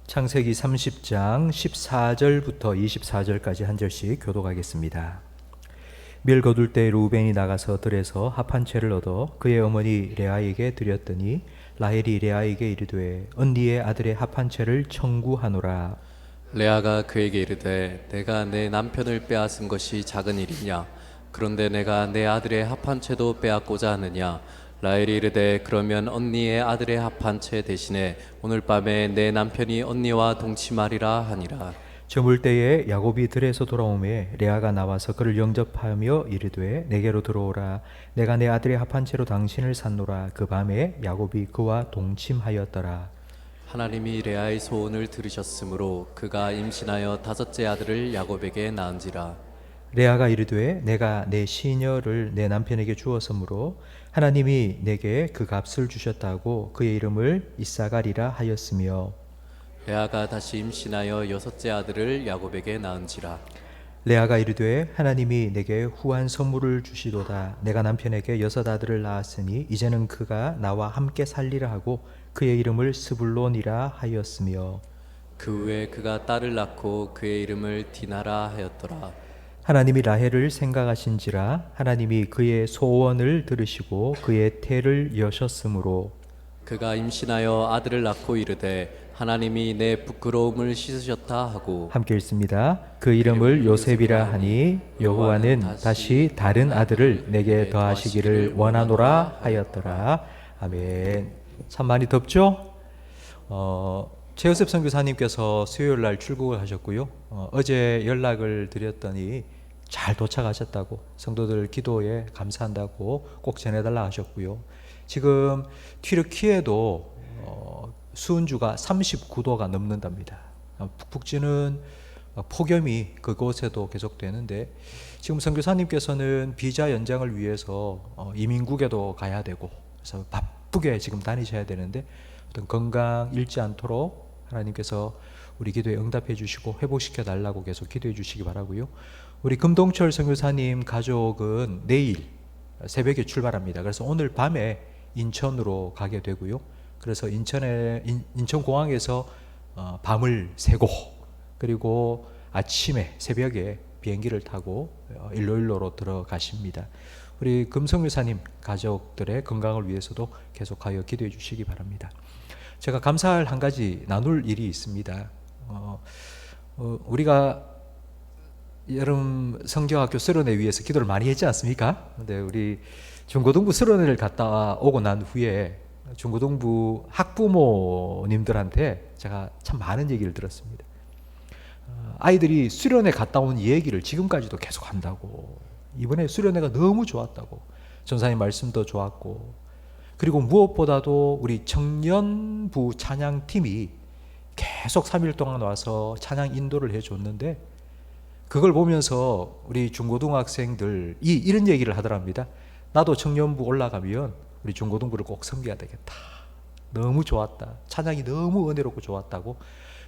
창세기 30장 14절부터 24절까지 한 절씩 교독하겠습니다. 밀 거둘 때 루벤이 나가서 들에서 합 한 채를 얻어 그의 어머니 레아에게 드렸더니 라헬이 레아에게 이르되 언니의 아들의 합 한 채를 청구하노라. 레아가 그에게 이르되 내가 내 남편을 빼앗은 것이 작은 일이냐? 그런데 내가 내 아들의 합 한 채도 빼앗고자 하느냐? 라헬이 이르되 그러면 언니의 아들의 합 한 채 대신에 오늘 밤에 내 남편이 언니와 동침하리라 하니라. 저물 때에 야곱이 들에서 돌아오매 레아가 나와서 그를 영접하며 이르되 내게로 들어오라. 내가 내 아들의 합 한 채로 당신을 샀노라. 그 밤에 야곱이 그와 동침하였더라. 하나님이 레아의 소원을 들으셨으므로 그가 임신하여 다섯째 아들을 야곱에게 낳은지라. 레아가 이르되 내가 내 시녀를 내 남편에게 주었으므로 하나님이 내게 그 값을 주셨다고 그의 이름을 이사가리라 하였으며, 레아가 다시 임신하여 여섯째 아들을 야곱에게 낳은지라. 레아가 이르되 하나님이 내게 후한 선물을 주시도다. 내가 남편에게 여섯 아들을 낳았으니 이제는 그가 나와 함께 살리라 하고 그의 이름을 스불론이라 하였으며, 그 후에 그가 딸을 낳고 그의 이름을 디나라 하였더라. 하나님이 라헬을 생각하신지라 하나님이 그의 소원을 들으시고 그의 태를 여셨으므로, 그가 임신하여 아들을 낳고 이르되 하나님이 내 부끄러움을 씻으셨다 하고. 함께 읽습니다. 그 이름을 요셉이라 하니 여호와는 다시 다른 아들을 내게 더하시기를 원하노라 하였더라. 아멘. 참 많이 덥죠? 최요셉 선교사님께서 수요일 날 출국을 하셨고요. 어제 연락을 드렸더니 잘 도착하셨다고, 성도들 기도에 감사한다고 꼭 전해달라 하셨고요. 지금 튀르키예도 수은주가 39도가 넘는답니다. 푹푹 찌는 폭염이 그곳에도 계속되는데, 지금 선교사님께서는 비자 연장을 위해서 이민국에도 가야 되고, 그래서 바쁘게 지금 다니셔야 되는데 어떤 건강 잃지 않도록 하나님께서 우리 기도에 응답해 주시고 회복시켜 달라고 계속 기도해 주시기 바라고요. 우리 금동철 선교사님 가족은 내일 새벽에 출발합니다. 그래서 오늘 밤에 인천으로 가게 되고요. 그래서 인천공항에서 밤을 새고, 그리고 아침에 새벽에 비행기를 타고 일로일로로 들어가십니다. 우리 금성유사님 가족들의 건강을 위해서도 계속하여 기도해 주시기 바랍니다. 제가 감사할 한 가지 나눌 일이 있습니다. 우리가 여름 성경학교 수련회 위해서 기도를 많이 했지 않습니까? 근데 우리 중고등부 수련회를 갔다 오고 난 후에 중고등부 학부모님들한테 제가 참 많은 얘기를 들었습니다. 아이들이 수련회 갔다 온 얘기를 지금까지도 계속 한다고, 이번에 수련회가 너무 좋았다고, 전사님 말씀도 좋았고, 그리고 무엇보다도 우리 청년부 찬양팀이 계속 3일 동안 와서 찬양 인도를 해줬는데, 그걸 보면서 우리 중고등학생들이 이런 얘기를 하더랍니다. 나도 청년부 올라가면 우리 중고등부를 꼭 섬겨야 되겠다. 너무 좋았다. 찬양이 너무 은혜롭고 좋았다고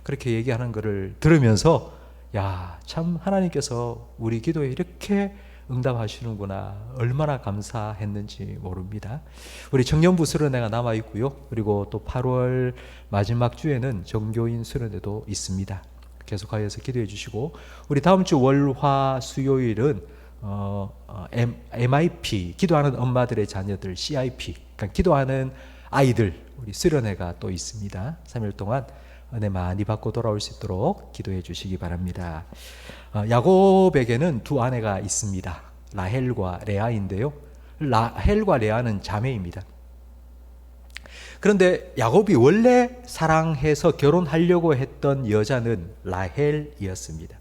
그렇게 얘기하는 것을 들으면서, 야, 참 하나님께서 우리 기도에 이렇게 응답하시는구나, 얼마나 감사했는지 모릅니다. 우리 청년부 수련회가 남아 있고요. 그리고 또 8월 마지막 주에는 정교인 수련회도 있습니다. 계속하여서 기도해 주시고, 우리 다음 주 월화 수요일은 MIP, 기도하는 엄마들의 자녀들, CIP, 그러니까 기도하는 아이들, 우리 수련회가 또 있습니다. 3일 동안 은혜 많이 받고 돌아올 수 있도록 기도해 주시기 바랍니다. 야곱에게는 두 아내가 있습니다. 라헬과 레아인데요. 라헬과 레아는 자매입니다. 그런데 야곱이 원래 사랑해서 결혼하려고 했던 여자는 라헬이었습니다.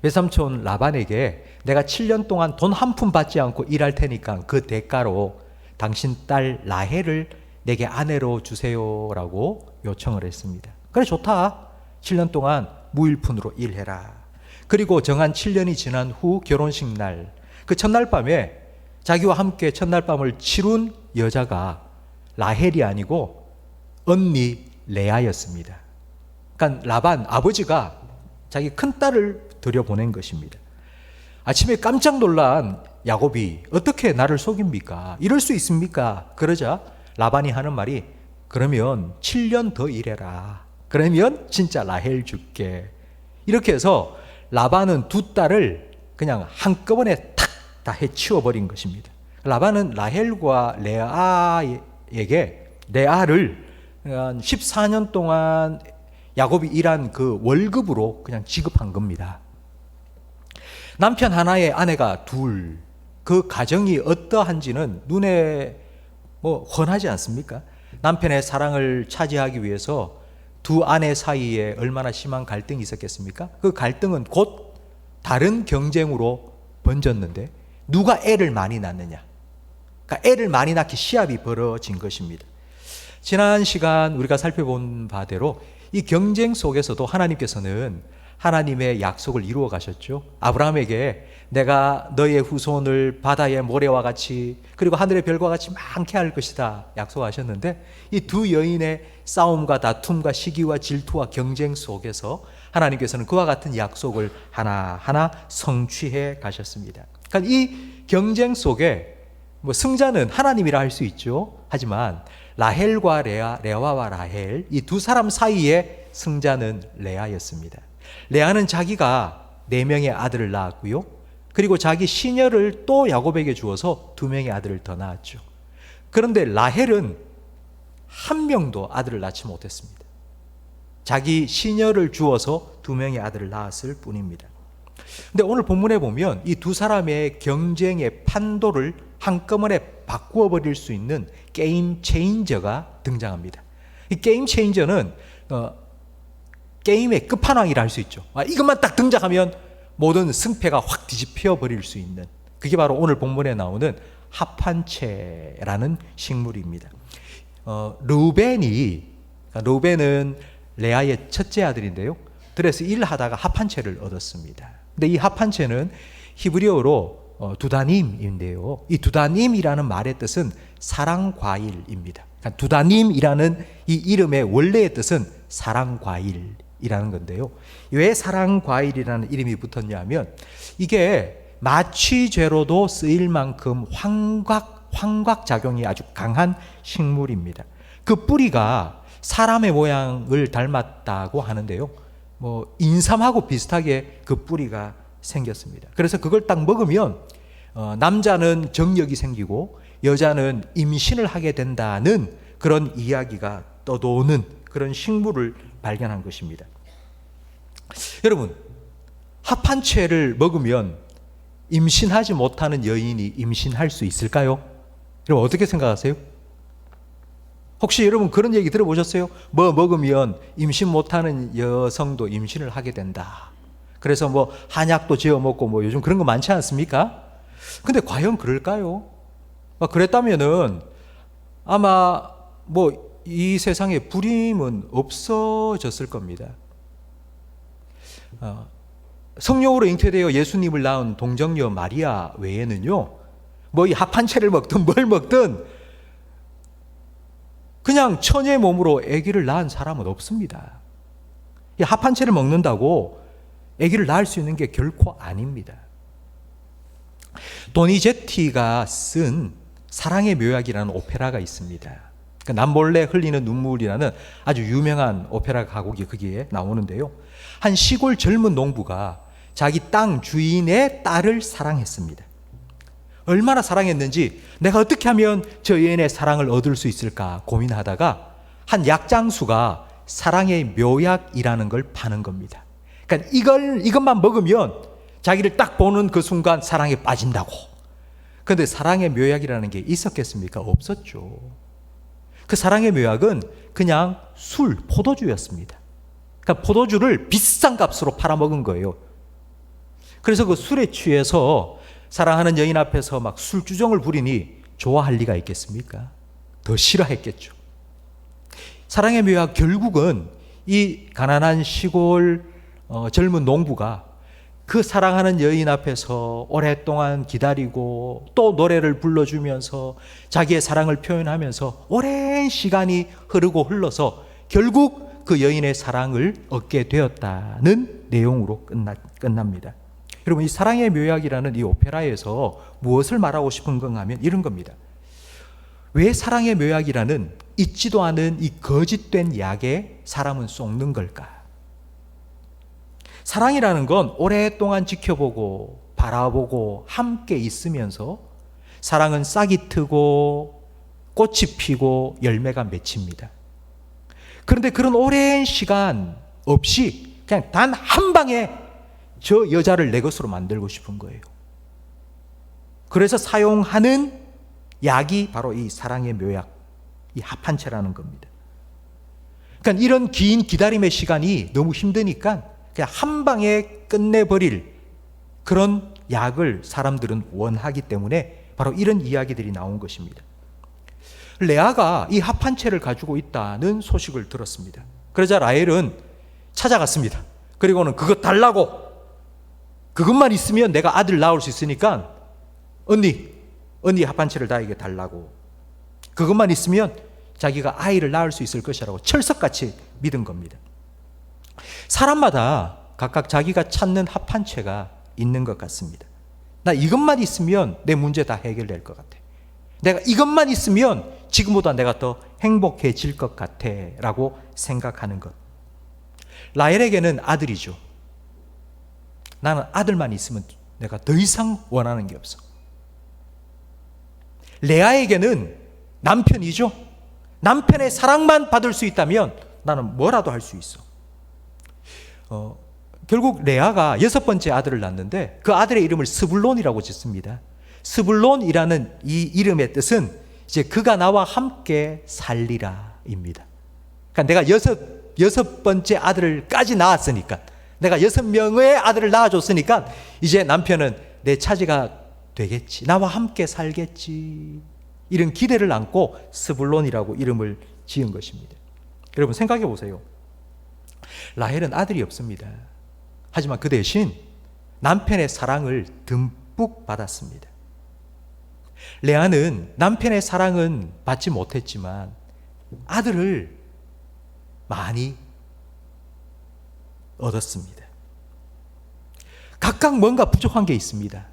외삼촌 라반에게 내가 7년 동안 돈 한 푼 받지 않고 일할 테니까 그 대가로 당신 딸 라헬을 내게 아내로 주세요라고 요청을 했습니다. 그래, 좋다. 7년 동안 무일푼으로 일해라. 그리고 정한 7년이 지난 후 결혼식 날, 그 첫날 밤에 자기와 함께 첫날 밤을 치룬 여자가 라헬이 아니고 언니 레아였습니다. 그러니까 라반 아버지가 자기 큰딸을 들여보낸 것입니다. 아침에 깜짝 놀란 야곱이 어떻게 나를 속입니까? 이럴 수 있습니까? 그러자 라반이 하는 말이, 그러면 7년 더 일해라. 그러면 진짜 라헬 줄게. 이렇게 해서 라반은 두 딸을 그냥 한꺼번에 탁 다 해치워버린 것입니다. 라반은 라헬과 레아에게 레아를 14년 동안 야곱이 일한 그 월급으로 그냥 지급한 겁니다. 남편 하나에 아내가 둘, 그 가정이 어떠한지는 눈에 훤하지 않습니까? 남편의 사랑을 차지하기 위해서 두 아내 사이에 얼마나 심한 갈등이 있었겠습니까? 그 갈등은 곧 다른 경쟁으로 번졌는데 누가 애를 많이 낳느냐? 그러니까 애를 많이 낳기 시합이 벌어진 것입니다. 지난 시간 우리가 살펴본 바대로 이 경쟁 속에서도 하나님께서는 하나님의 약속을 이루어 가셨죠. 아브라함에게 내가 너의 후손을 바다의 모래와 같이 그리고 하늘의 별과 같이 많게 할 것이다 약속하셨는데, 이 두 여인의 싸움과 다툼과 시기와 질투와 경쟁 속에서 하나님께서는 그와 같은 약속을 하나하나 성취해 가셨습니다. 그러니까 이 경쟁 속에 승자는 하나님이라 할 수 있죠. 하지만 라헬과 레아와 라헬, 이 두 사람 사이에 승자는 레아였습니다. 레아는 자기가 4명의 아들을 낳았고요. 그리고 자기 시녀를 또 야곱에게 주어서 2명의 아들을 더 낳았죠. 그런데 라헬은 1명도 아들을 낳지 못했습니다. 자기 시녀를 주어서 2명의 아들을 낳았을 뿐입니다. 근데 오늘 본문에 보면 이 두 사람의 경쟁의 판도를 한꺼번에 바꾸어 버릴 수 있는 게임 체인저가 등장합니다. 이 게임 체인저는 게임의 끝판왕이라 할 수 있죠. 이것만 딱 등장하면 모든 승패가 확 뒤집혀 버릴 수 있는, 그게 바로 오늘 본문에 나오는 합판체라는 식물입니다. 르우벤은 레아의 첫째 아들인데요. 그래서 일하다가 합판체를 얻었습니다. 근데 이 합판체는 히브리어로 두다님인데요. 이 두다님이라는 말의 뜻은 사랑과일입니다. 그러니까 두다님이라는 이 이름의 원래의 뜻은 사랑과일이라는 건데요. 왜 사랑과일이라는 이름이 붙었냐 하면 이게 마취제로도 쓰일 만큼 환각작용이 아주 강한 식물입니다. 그 뿌리가 사람의 모양을 닮았다고 하는데요. 인삼하고 비슷하게 그 뿌리가 생겼습니다. 그래서 그걸 딱 먹으면 남자는 정력이 생기고 여자는 임신을 하게 된다는 그런 이야기가 떠도는 그런 식물을 발견한 것입니다. 여러분, 합판체를 먹으면 임신하지 못하는 여인이 임신할 수 있을까요? 여러분 어떻게 생각하세요? 혹시 여러분 그런 얘기 들어보셨어요? 먹으면 임신 못하는 여성도 임신을 하게 된다. 그래서 한약도 지어 먹고 요즘 그런 거 많지 않습니까? 근데 과연 그럴까요? 그랬다면은 아마 이 세상에 불임은 없어졌을 겁니다. 성령으로 잉태되어 예수님을 낳은 동정녀 마리아 외에는요, 이 합판체를 먹든 뭘 먹든 그냥 처녀의 몸으로 아기를 낳은 사람은 없습니다. 이 합판체를 먹는다고 아기를 낳을 수 있는 게 결코 아닙니다. 도니제티가 쓴 사랑의 묘약이라는 오페라가 있습니다. 남몰래 흘리는 눈물이라는 아주 유명한 오페라 가곡이 거기에 나오는데요. 한 시골 젊은 농부가 자기 땅 주인의 딸을 사랑했습니다. 얼마나 사랑했는지 내가 어떻게 하면 저 여인의 사랑을 얻을 수 있을까 고민하다가 한 약장수가 사랑의 묘약이라는 걸 파는 겁니다. 그러니까 이것만 먹으면 자기를 딱 보는 그 순간 사랑에 빠진다고. 그런데 사랑의 묘약이라는 게 있었겠습니까? 없었죠. 그 사랑의 묘약은 그냥 포도주였습니다. 그러니까 포도주를 비싼 값으로 팔아먹은 거예요. 그래서 그 술에 취해서 사랑하는 여인 앞에서 막 술주정을 부리니 좋아할 리가 있겠습니까? 더 싫어했겠죠. 사랑의 묘약 결국은 이 가난한 시골 젊은 농부가 그 사랑하는 여인 앞에서 오랫동안 기다리고 또 노래를 불러주면서 자기의 사랑을 표현하면서 오랜 시간이 흘러서 결국 그 여인의 사랑을 얻게 되었다는 내용으로 끝납니다. 여러분, 이 사랑의 묘약이라는 이 오페라에서 무엇을 말하고 싶은 건가 하면 이런 겁니다. 왜 사랑의 묘약이라는 있지도 않은 이 거짓된 약에 사람은 속는 걸까? 사랑이라는 건 오랫동안 지켜보고 바라보고 함께 있으면서 사랑은 싹이 트고 꽃이 피고 열매가 맺힙니다. 그런데 그런 오랜 시간 없이 그냥 단 한 방에 저 여자를 내 것으로 만들고 싶은 거예요. 그래서 사용하는 약이 바로 이 사랑의 묘약, 이 합한채라는 겁니다. 그러니까 이런 긴 기다림의 시간이 너무 힘드니까 그냥 한 방에 끝내버릴 그런 약을 사람들은 원하기 때문에 바로 이런 이야기들이 나온 것입니다. 레아가 이 합한채를 가지고 있다는 소식을 들었습니다. 그러자 라헬은 찾아갔습니다. 그리고는 그것 달라고, 그것만 있으면 내가 아들 낳을 수 있으니까 언니 합한채를 나에게 달라고, 그것만 있으면 자기가 아이를 낳을 수 있을 것이라고 철석같이 믿은 겁니다. 사람마다 각각 자기가 찾는 합한채가 있는 것 같습니다. 나 이것만 있으면 내 문제 다 해결될 것 같아. 내가 이것만 있으면 지금보다 내가 더 행복해질 것 같아 라고 생각하는 것. 라헬에게는 아들이죠. 나는 아들만 있으면 내가 더 이상 원하는 게 없어. 레아에게는 남편이죠. 남편의 사랑만 받을 수 있다면 나는 뭐라도 할 수 있어. 결국 레아가 6번째 아들을 낳는데 그 아들의 이름을 스불론이라고 짓습니다. 스불론이라는 이 이름의 뜻은 이제 그가 나와 함께 살리라입니다. 그러니까 내가 여섯 번째 아들까지 낳았으니까, 내가 6명의 아들을 낳아줬으니까 이제 남편은 내 차지가 되겠지, 나와 함께 살겠지, 이런 기대를 안고 스불론이라고 이름을 지은 것입니다. 여러분 생각해 보세요. 라헬은 아들이 없습니다. 하지만 그 대신 남편의 사랑을 듬뿍 받았습니다. 레아는 남편의 사랑은 받지 못했지만 아들을 많이 얻었습니다. 각각 뭔가 부족한 게 있습니다.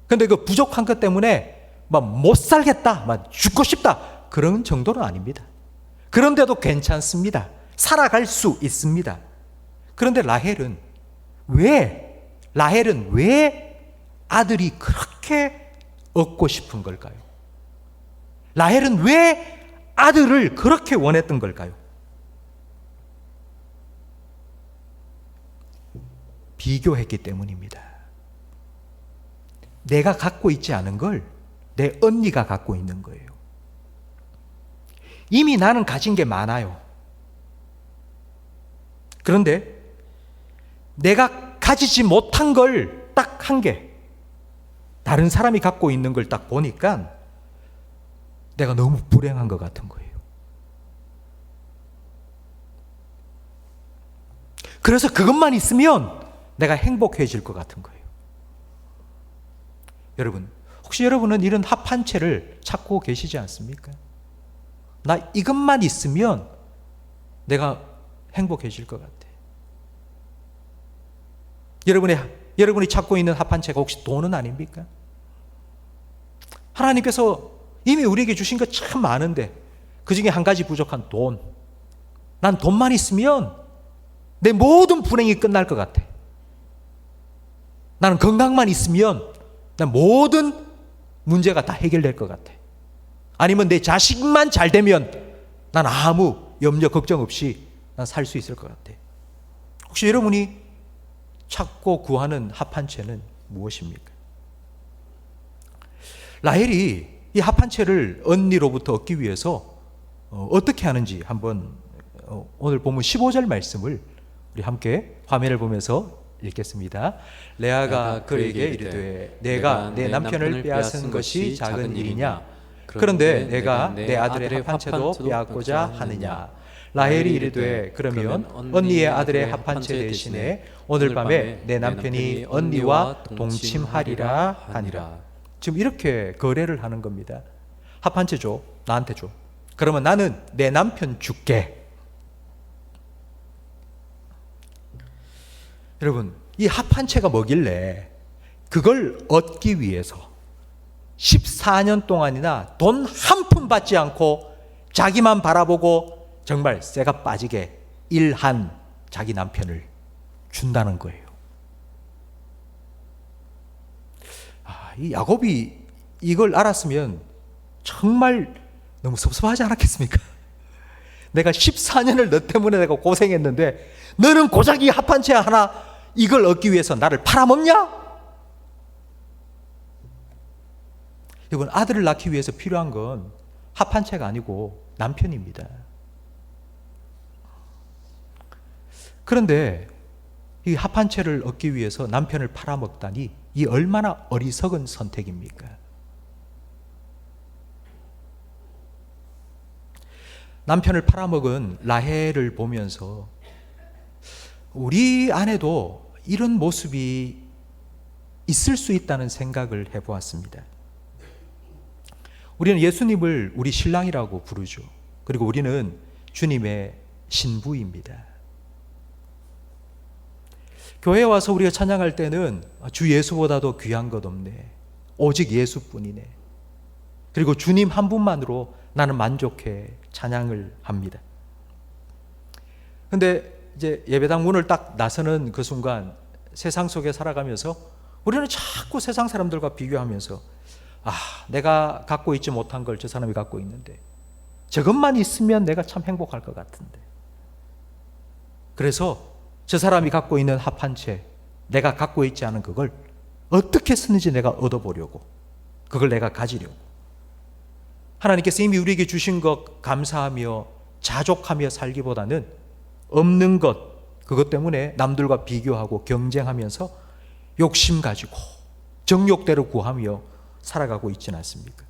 그런데 그 부족한 것 때문에 막 못 살겠다, 막 죽고 싶다, 그런 정도는 아닙니다. 그런데도 괜찮습니다. 살아갈 수 있습니다. 그런데 라헬은 왜 아들이 그렇게 얻고 싶은 걸까요? 라헬은 왜 아들을 그렇게 원했던 걸까요? 비교했기 때문입니다. 내가 갖고 있지 않은 걸 내 언니가 갖고 있는 거예요. 이미 나는 가진 게 많아요. 그런데 내가 가지지 못한 걸 딱 한 개, 다른 사람이 갖고 있는 걸 딱 보니까 내가 너무 불행한 것 같은 거예요. 그래서 그것만 있으면 내가 행복해질 것 같은 거예요. 여러분, 혹시 여러분은 이런 합한채를 찾고 계시지 않습니까? 나 이것만 있으면 내가 행복해질 것 같아. 여러분이 찾고 있는 합한채가 혹시 돈은 아닙니까? 하나님께서 이미 우리에게 주신 것 참 많은데 그 중에 한 가지 부족한 돈. 난 돈만 있으면 내 모든 불행이 끝날 것 같아. 나는 건강만 있으면 난 모든 문제가 다 해결될 것 같아. 아니면 내 자식만 잘 되면 난 아무 염려 걱정 없이 난 살 수 있을 것 같아. 혹시 여러분이 찾고 구하는 합한채는 무엇입니까? 라헬이 이 합한채를 언니로부터 얻기 위해서 어떻게 하는지 한번 오늘 본문 15절 말씀을 우리 함께 화면을 보면서 읽겠습니다. 레아가 그에게 이르되 내가 내 남편을 빼앗은 것이 작은 일이냐? 그런데 내가 내 아들의 합한채도 빼앗고자 하느냐? 라헬이 이르되 그러면 언니의 아들의 합한채 대신에 오늘 밤에 내 남편이 언니와 동침하리라 하니라. 지금 이렇게 거래를 하는 겁니다. 합한채 줘, 나한테 줘. 그러면 나는 내 남편 줄게. 여러분, 이 합한채가 뭐길래 그걸 얻기 위해서 14년 동안이나 돈 한 푼 받지 않고 자기만 바라보고 정말 쇠가 빠지게 일한 자기 남편을 준다는 거예요. 이 야곱이 이걸 알았으면 정말 너무 섭섭하지 않았겠습니까? 내가 14년을 너 때문에 내가 고생했는데 너는 고작 이 합한 채 하나 이걸 얻기 위해서 나를 팔아먹냐? 여러분, 아들을 낳기 위해서 필요한 건 합한 채가 아니고 남편입니다. 그런데 이 합한 채를 얻기 위해서 남편을 팔아먹다니 이 얼마나 어리석은 선택입니까? 남편을 팔아먹은 라헬을 보면서 우리 안에도 이런 모습이 있을 수 있다는 생각을 해보았습니다. 우리는 예수님을 우리 신랑이라고 부르죠. 그리고 우리는 주님의 신부입니다. 교회에 와서 우리가 찬양할 때는 주 예수보다도 귀한 것 없네. 오직 예수뿐이네. 그리고 주님 한 분만으로 나는 만족해 찬양을 합니다. 근데 이제 예배당 문을 딱 나서는 그 순간 세상 속에 살아가면서 우리는 자꾸 세상 사람들과 비교하면서 내가 갖고 있지 못한 걸 저 사람이 갖고 있는데 저것만 있으면 내가 참 행복할 것 같은데. 그래서 저 사람이 갖고 있는 합한 채, 내가 갖고 있지 않은 그걸 어떻게 쓰는지 내가 얻어보려고, 그걸 내가 가지려고. 하나님께서 이미 우리에게 주신 것 감사하며 자족하며 살기보다는 없는 것, 그것 때문에 남들과 비교하고 경쟁하면서 욕심 가지고 정욕대로 구하며 살아가고 있지는 않습니까?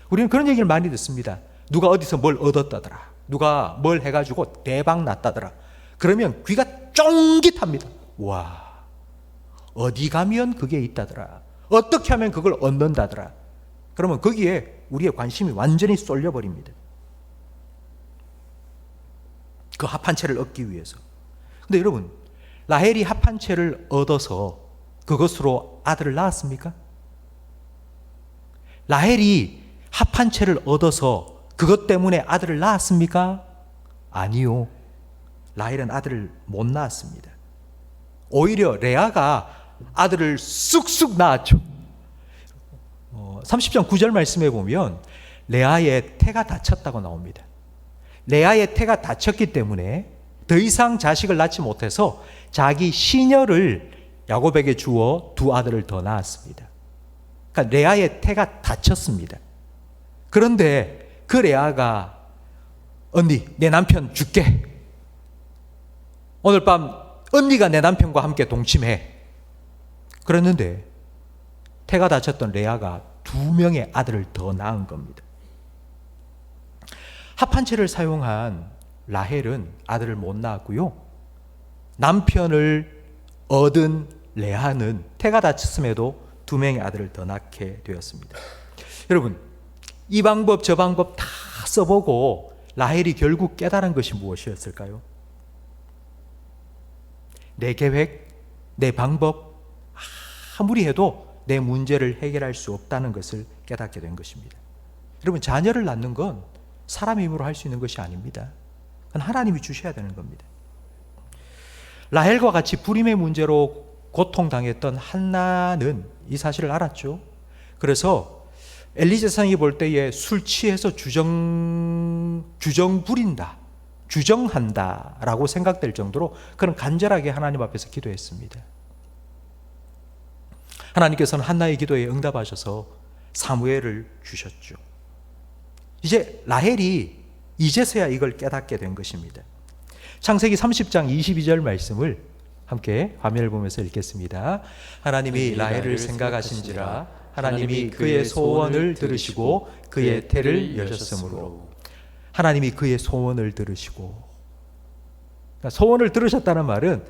우리는 그런 얘기를 많이 듣습니다. 누가 어디서 뭘 얻었다더라, 누가 뭘 해가지고 대박 났다더라. 그러면 귀가 쫑깃합니다. 와, 어디 가면 그게 있다더라, 어떻게 하면 그걸 얻는다더라. 그러면 거기에 우리의 관심이 완전히 쏠려버립니다. 그 합한 채를 얻기 위해서. 근데 여러분, 라헬이 합한 채를 얻어서 그것으로 아들을 낳았습니까? 라헬이 합한 채를 얻어서 그것 때문에 아들을 낳았습니까? 아니요. 라헬은 아들을 못 낳았습니다. 오히려 레아가 아들을 쑥쑥 낳았죠. 30장 9절 말씀에 보면 레아의 태가 다쳤다고 나옵니다. 레아의 태가 다쳤기 때문에 더 이상 자식을 낳지 못해서 자기 시녀를 야곱에게 주어 두 아들을 더 낳았습니다. 그러니까 레아의 태가 다쳤습니다. 그런데 그 레아가 언니, 내 남편 줄게. 오늘 밤 언니가 내 남편과 함께 동침해. 그랬는데 태가 다쳤던 레아가 두 명의 아들을 더 낳은 겁니다. 합한 채를 사용한 라헬은 아들을 못 낳았고요. 남편을 얻은 레아는 태가 다쳤음에도 두 명의 아들을 더 낳게 되었습니다. 여러분, 이 방법 저 방법 다 써보고 라헬이 결국 깨달은 것이 무엇이었을까요? 내 계획, 내 방법 아무리 해도 내 문제를 해결할 수 없다는 것을 깨닫게 된 것입니다. 여러분, 자녀를 낳는 건 사람의 힘으로 할 수 있는 것이 아닙니다. 그건 하나님이 주셔야 되는 겁니다. 라헬과 같이 불임의 문제로 고통당했던 한나는 이 사실을 알았죠. 그래서 엘리 제사장이 볼 때에 술 취해서 주정 부린다, 주정한다 라고 생각될 정도로 그는 간절하게 하나님 앞에서 기도했습니다. 하나님께서는 한나의 기도에 응답하셔서 사무엘을 주셨죠. 이제 라헬이 이제서야 이걸 깨닫게 된 것입니다. 창세기 30장 22절 말씀을 함께 화면을 보면서 읽겠습니다. 하나님이 라헬을 생각하신지라 하나님이 그의 소원을 들으시고 그의 태를 여셨으므로. 하나님이 그의 소원을 들으시고, 그러니까 소원을 들으셨다는 말은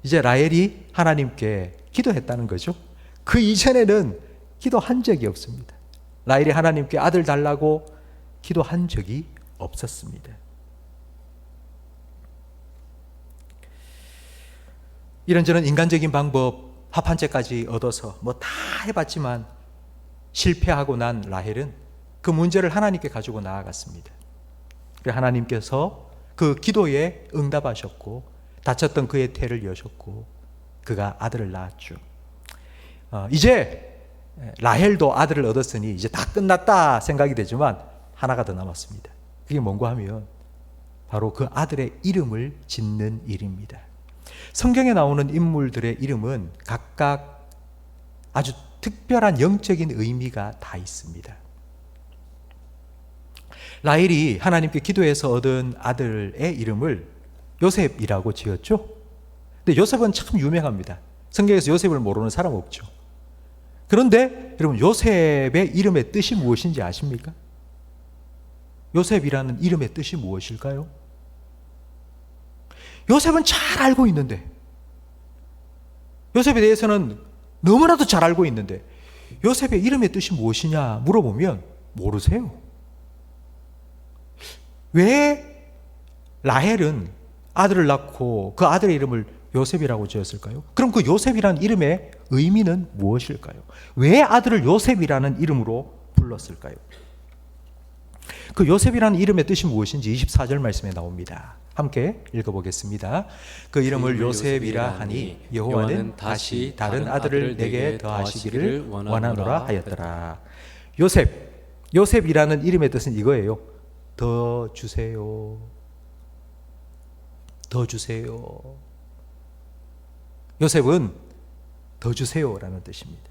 이제 라헬이 하나님께 기도했다는 거죠. 그 이전에는 기도한 적이 없습니다. 라헬이 하나님께 아들 달라고 기도한 적이 없었습니다. 이런저런 인간적인 방법 합한 채까지 얻어서 뭐 다 해봤지만 실패하고 난 라헬은 그 문제를 하나님께 가지고 나아갔습니다. 그래서 하나님께서 그 기도에 응답하셨고 다쳤던 그의 태를 여셨고 그가 아들을 낳았죠. 이제 라헬도 아들을 얻었으니 이제 다 끝났다 생각이 되지만 하나가 더 남았습니다. 그게 뭔가 하면 바로 그 아들의 이름을 짓는 일입니다. 성경에 나오는 인물들의 이름은 각각 아주 특별한 영적인 의미가 다 있습니다. 라헬이 하나님께 기도해서 얻은 아들의 이름을 요셉이라고 지었죠. 근데 요셉은 참 유명합니다. 성경에서 요셉을 모르는 사람 없죠. 그런데 여러분, 요셉의 이름의 뜻이 무엇인지 아십니까? 요셉이라는 이름의 뜻이 무엇일까요? 요셉은 잘 알고 있는데, 요셉에 대해서는 너무나도 잘 알고 있는데 요셉의 이름의 뜻이 무엇이냐 물어보면 모르세요. 왜 라헬은 아들을 낳고 그 아들의 이름을 요셉이라고 지었을까요? 그럼 그 요셉이라는 이름의 의미는 무엇일까요? 왜 아들을 요셉이라는 이름으로 불렀을까요? 그 요셉이라는 이름의 뜻이 무엇인지 24절 말씀에 나옵니다. 함께 읽어보겠습니다. 그 이름을 요셉이라 하니 여호와는 다시 다른 아들을 내게 더하시기를 원하노라 하였더라. 요셉이라는 이름의 뜻은 이거예요. 더 주세요. 더 주세요. 요셉은 더 주세요라는 뜻입니다.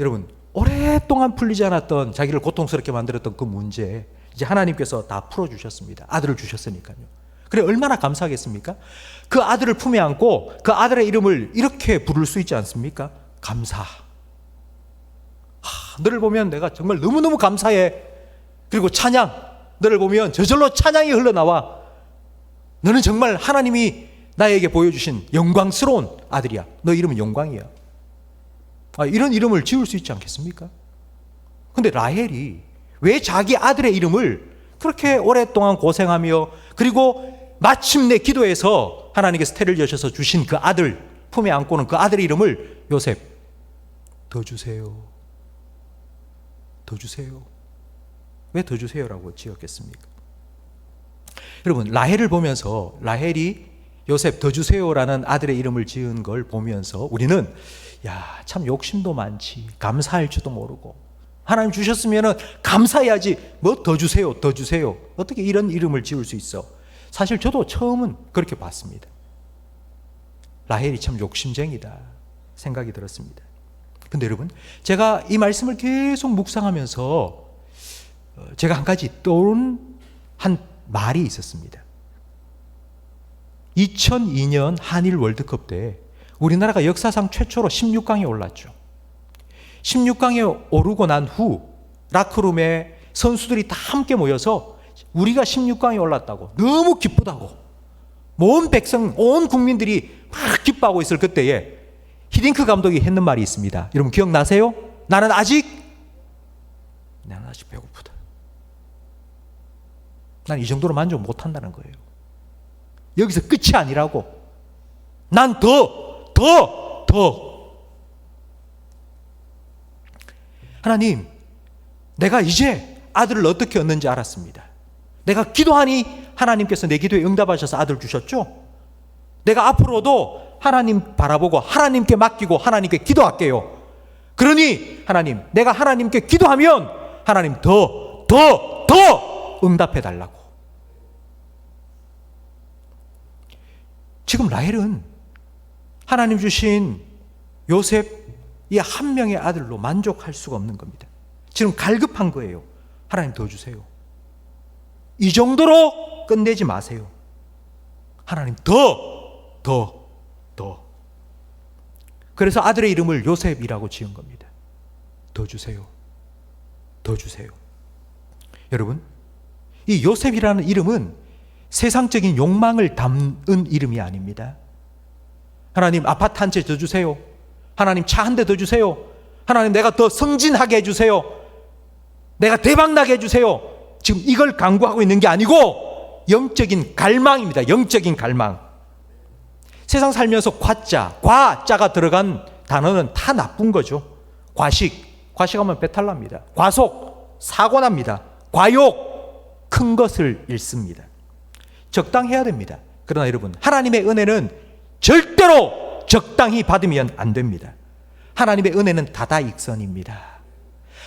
여러분, 오랫동안 풀리지 않았던, 자기를 고통스럽게 만들었던 그 문제 이제 하나님께서 다 풀어주셨습니다. 아들을 주셨으니까요. 그래 얼마나 감사하겠습니까? 그 아들을 품에 안고 그 아들의 이름을 이렇게 부를 수 있지 않습니까? 감사. 너를 보면 내가 정말 너무너무 감사해. 그리고 찬양, 너를 보면 저절로 찬양이 흘러나와. 너는 정말 하나님이 나에게 보여주신 영광스러운 아들이야. 너 이름은 영광이야. 이런 이름을 지을 수 있지 않겠습니까? 근데 라헬이 왜 자기 아들의 이름을 그렇게 오랫동안 고생하며, 그리고 마침내 기도해서 하나님께서 태를 여셔서 주신 그 아들 품에 안고는 그 아들의 이름을 요셉, 더 주세요. 더 주세요. 왜 더 주세요라고 지었겠습니까? 여러분, 라헬을 보면서, 라헬이 요셉 더 주세요라는 아들의 이름을 지은 걸 보면서 우리는 참 욕심도 많지, 감사할 줄도 모르고, 하나님 주셨으면 감사해야지, 뭐 더 주세요, 더 주세요, 어떻게 이런 이름을 지을 수 있어? 사실 저도 처음은 그렇게 봤습니다. 라헬이 참 욕심쟁이다 생각이 들었습니다. 근데 여러분, 제가 이 말씀을 계속 묵상하면서 제가 한 가지 떠오른 한 말이 있었습니다. 2002년 한일 월드컵 때 우리나라가 역사상 최초로 16강에 올랐죠. 16강에 오르고 난 후 라크룸에 선수들이 다 함께 모여서 우리가 16강에 올랐다고, 너무 기쁘다고, 온 백성, 온 국민들이 막 기뻐하고 있을 그때에 히딩크 감독이 했는 말이 있습니다. 여러분 기억나세요? 나는 아직 배고프다. 난 이 정도로 만족 못한다는 거예요. 여기서 끝이 아니라고. 난 더. 하나님, 내가 이제 아들을 어떻게 얻는지 알았습니다. 내가 기도하니 하나님께서 내 기도에 응답하셔서 아들 주셨죠? 내가 앞으로도 하나님 바라보고 하나님께 맡기고 하나님께 기도할게요. 그러니 하나님, 내가 하나님께 기도하면 하나님 더 응답해 달라고. 지금 라헬은 하나님 주신 요셉이 한 명의 아들로 만족할 수가 없는 겁니다. 지금 갈급한 거예요. 하나님 더 주세요. 이 정도로 끝내지 마세요. 하나님 더. 그래서 아들의 이름을 요셉이라고 지은 겁니다. 더 주세요. 더 주세요. 여러분, 이 요셉이라는 이름은 세상적인 욕망을 담은 이름이 아닙니다. 하나님 아파트 한 채 더 주세요. 하나님 차 한 대 더 주세요. 하나님 내가 더 승진하게 해주세요. 내가 대박나게 해주세요. 지금 이걸 간구하고 있는 게 아니고 영적인 갈망입니다. 영적인 갈망. 세상 살면서 과자가 들어간 단어는 다 나쁜 거죠. 과식, 과식하면 배탈 납니다. 과속, 사고 납니다. 과욕, 큰 것을 잃습니다. 적당해야 됩니다. 그러나 여러분, 하나님의 은혜는 절대로 적당히 받으면 안 됩니다. 하나님의 은혜는 다다익선입니다.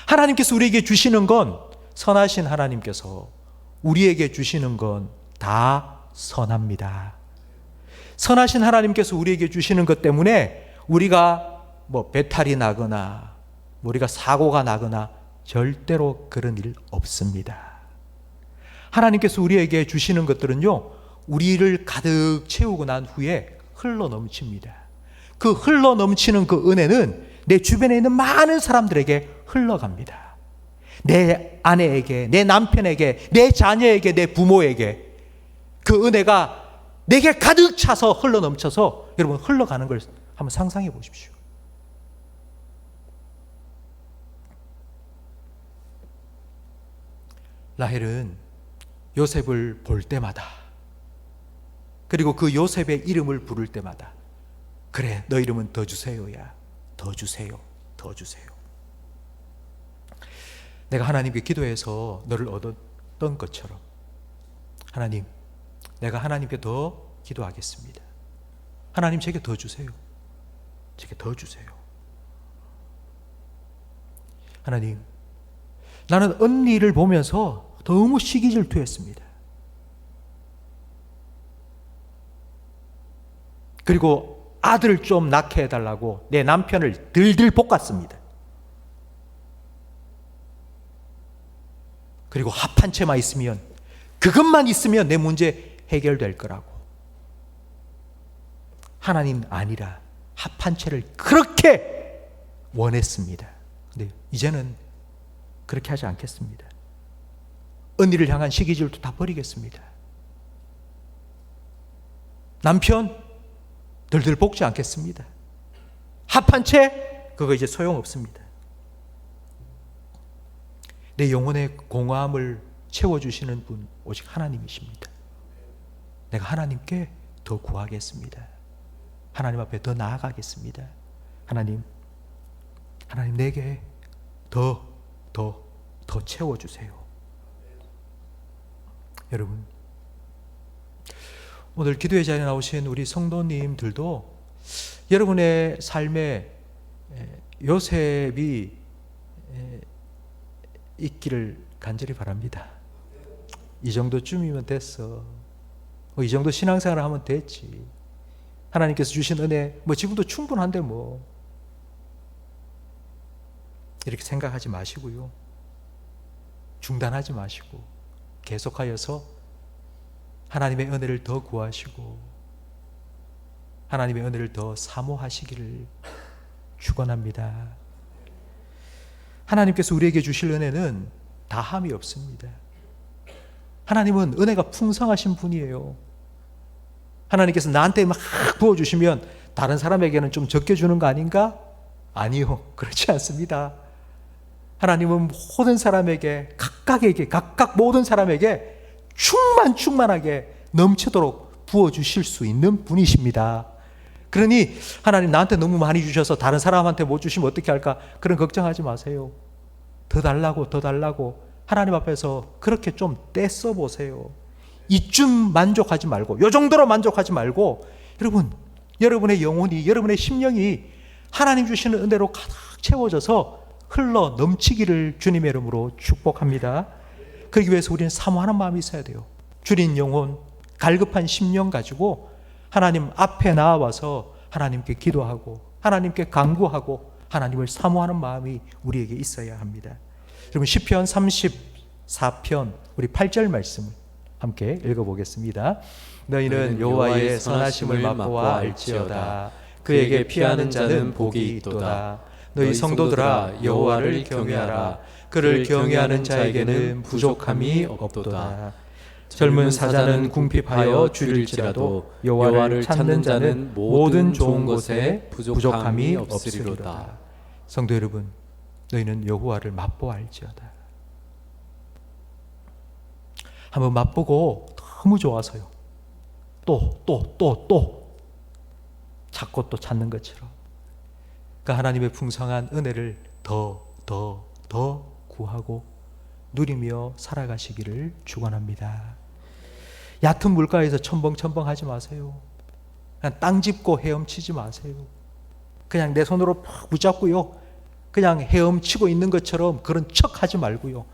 하나님께서 우리에게 주시는 건, 선하신 하나님께서 우리에게 주시는 건 다 선합니다. 선하신 하나님께서 우리에게 주시는 것 때문에 우리가 배탈이 나거나 우리가 사고가 나거나 절대로 그런 일 없습니다. 하나님께서 우리에게 주시는 것들은요, 우리를 가득 채우고 난 후에 흘러 넘칩니다. 그 흘러 넘치는 그 은혜는 내 주변에 있는 많은 사람들에게 흘러갑니다. 내 아내에게, 내 남편에게, 내 자녀에게, 내 부모에게 그 은혜가 내게 가득 차서 흘러 넘쳐서 여러분 흘러가는 걸 한번 상상해 보십시오. 라헬은 요셉을 볼 때마다, 그리고 그 요셉의 이름을 부를 때마다, 그래, 너 이름은 더 주세요야. 더 주세요. 더 주세요. 내가 하나님께 기도해서 너를 얻었던 것처럼, 하나님, 내가 하나님께 더 기도하겠습니다. 하나님, 제게 더 주세요. 제게 더 주세요. 하나님, 나는 언니를 보면서 너무 시기질투했습니다. 그리고 아들을 좀 낳게 해달라고 내 남편을 들들 볶았습니다. 그리고 합 한 채만 있으면, 그것만 있으면 내 문제 해결될 거라고. 하나님 아니라 합 한 채를 그렇게 원했습니다. 근데 이제는 그렇게 하지 않겠습니다. 언니를 향한 시기질도 다 버리겠습니다. 남편 들들 볶지 않겠습니다. 합 한 채, 그거 이제 소용없습니다. 내 영혼의 공허함을 채워주시는 분 오직 하나님이십니다. 내가 하나님께 더 구하겠습니다. 하나님 앞에 더 나아가겠습니다. 하나님 내게 더 채워주세요. 여러분, 오늘 기도의 자리에 나오신 우리 성도님들도 여러분의 삶에 요셉이 있기를 간절히 바랍니다. 이 정도쯤이면 됐어. 이 정도 신앙생활을 하면 됐지. 하나님께서 주신 은혜 지금도 충분한데 이렇게 생각하지 마시고요. 중단하지 마시고 계속하여서 하나님의 은혜를 더 구하시고 하나님의 은혜를 더 사모하시기를 축원합니다. 하나님께서 우리에게 주실 은혜는 다함이 없습니다. 하나님은 은혜가 풍성하신 분이에요. 하나님께서 나한테 막 부어주시면 다른 사람에게는 좀 적게 주는 거 아닌가? 아니요, 그렇지 않습니다. 하나님은 모든 사람에게, 각각 모든 사람에게 충만하게 넘치도록 부어주실 수 있는 분이십니다. 그러니 하나님 나한테 너무 많이 주셔서 다른 사람한테 못 주시면 어떻게 할까? 그런 걱정하지 마세요. 더 달라고 하나님 앞에서 그렇게 좀 떼써 보세요. 이쯤 만족하지 말고, 요 정도로 만족하지 말고, 여러분의 영혼이, 여러분의 심령이 하나님 주시는 은혜로 가득 채워져서 흘러 넘치기를 주님의 이름으로 축복합니다. 그러기 위해서 우리는 사모하는 마음이 있어야 돼요. 줄인 영혼, 갈급한 심령 가지고 하나님 앞에 나와서 하나님께 기도하고 하나님께 간구하고 하나님을 사모하는 마음이 우리에게 있어야 합니다. 여러분, 시편 34편 우리 8절 말씀을 함께 읽어보겠습니다. 너희는 여호와의 선하심을 맛보아 알지어다. 그에게 피하는 자는 복이 있도다. 너희 성도들아, 여호와를 경외하라. 그를 경외하는 자에게는 부족함이 없도다. 젊은 사자는 궁핍하여 줄일지라도 여호와를 찾는 자는 모든 좋은 것에 부족함이 없으리로다. 성도 여러분, 너희는 여호와를 맛보아 알지어다. 한번 맛보고 너무 좋아서요. 또 찾고 또 찾는 것처럼 그 하나님의 풍성한 은혜를 더 더 구하고 누리며 살아가시기를 축원합니다. 얕은 물가에서 첨벙첨벙 하지 마세요. 그냥 땅 짚고 헤엄치지 마세요. 그냥 내 손으로 팍 붙잡고요, 그냥 헤엄치고 있는 것처럼 그런 척 하지 말고요,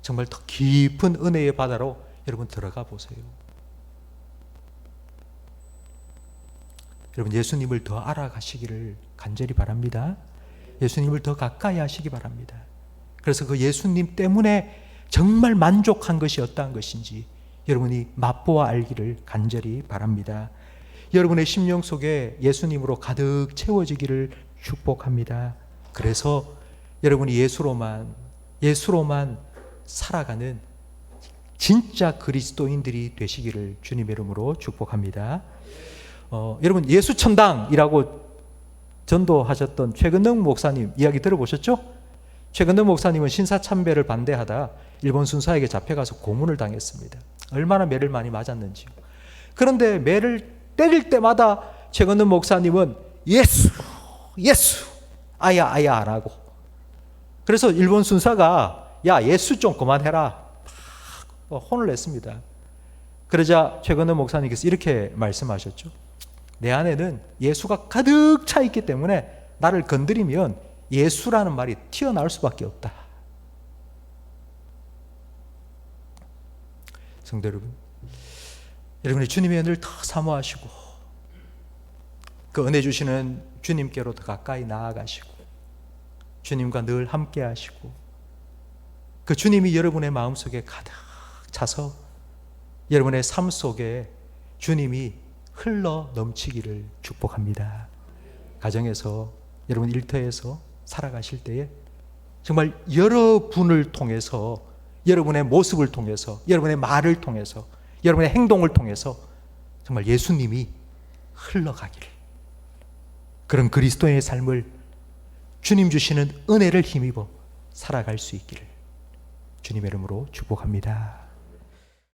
정말 더 깊은 은혜의 바다로 여러분 들어가 보세요. 여러분, 예수님을 더 알아가시기를 간절히 바랍니다. 예수님을 더 가까이 하시기 바랍니다. 그래서 그 예수님 때문에 정말 만족한 것이 어떠한 것인지 여러분이 맛보아 알기를 간절히 바랍니다. 여러분의 심령 속에 예수님으로 가득 채워지기를 축복합니다. 그래서 여러분이 예수로만 살아가는 진짜 그리스도인들이 되시기를 주님의 이름으로 축복합니다. 여러분, 예수천당이라고 전도하셨던 최근능 목사님 이야기 들어보셨죠? 최근능 목사님은 신사참배를 반대하다 일본 순사에게 잡혀가서 고문을 당했습니다. 얼마나 매를 많이 맞았는지요. 그런데 매를 때릴 때마다 최근능 목사님은 예수 아야 안 하고, 그래서 일본 순사가 야, 예수 좀 그만해라 혼을 냈습니다. 그러자 최근능 목사님께서 이렇게 말씀하셨죠. 내 안에는 예수가 가득 차 있기 때문에 나를 건드리면 예수라는 말이 튀어나올 수밖에 없다. 성도 여러분, 여러분이 주님의 은혜를 더 사모하시고 그 은혜 주시는 주님께로 더 가까이 나아가시고 주님과 늘 함께 하시고 그 주님이 여러분의 마음속에 가득 차서 여러분의 삶 속에 주님이 흘러 넘치기를 축복합니다. 가정에서, 여러분 일터에서 살아가실 때에 정말 여러분을 통해서, 여러분의 모습을 통해서, 여러분의 말을 통해서, 여러분의 행동을 통해서 정말 예수님이 흘러가기를, 그런 그리스도인의 삶을 주님 주시는 은혜를 힘입어 살아갈 수 있기를 주님의 이름으로 축복합니다.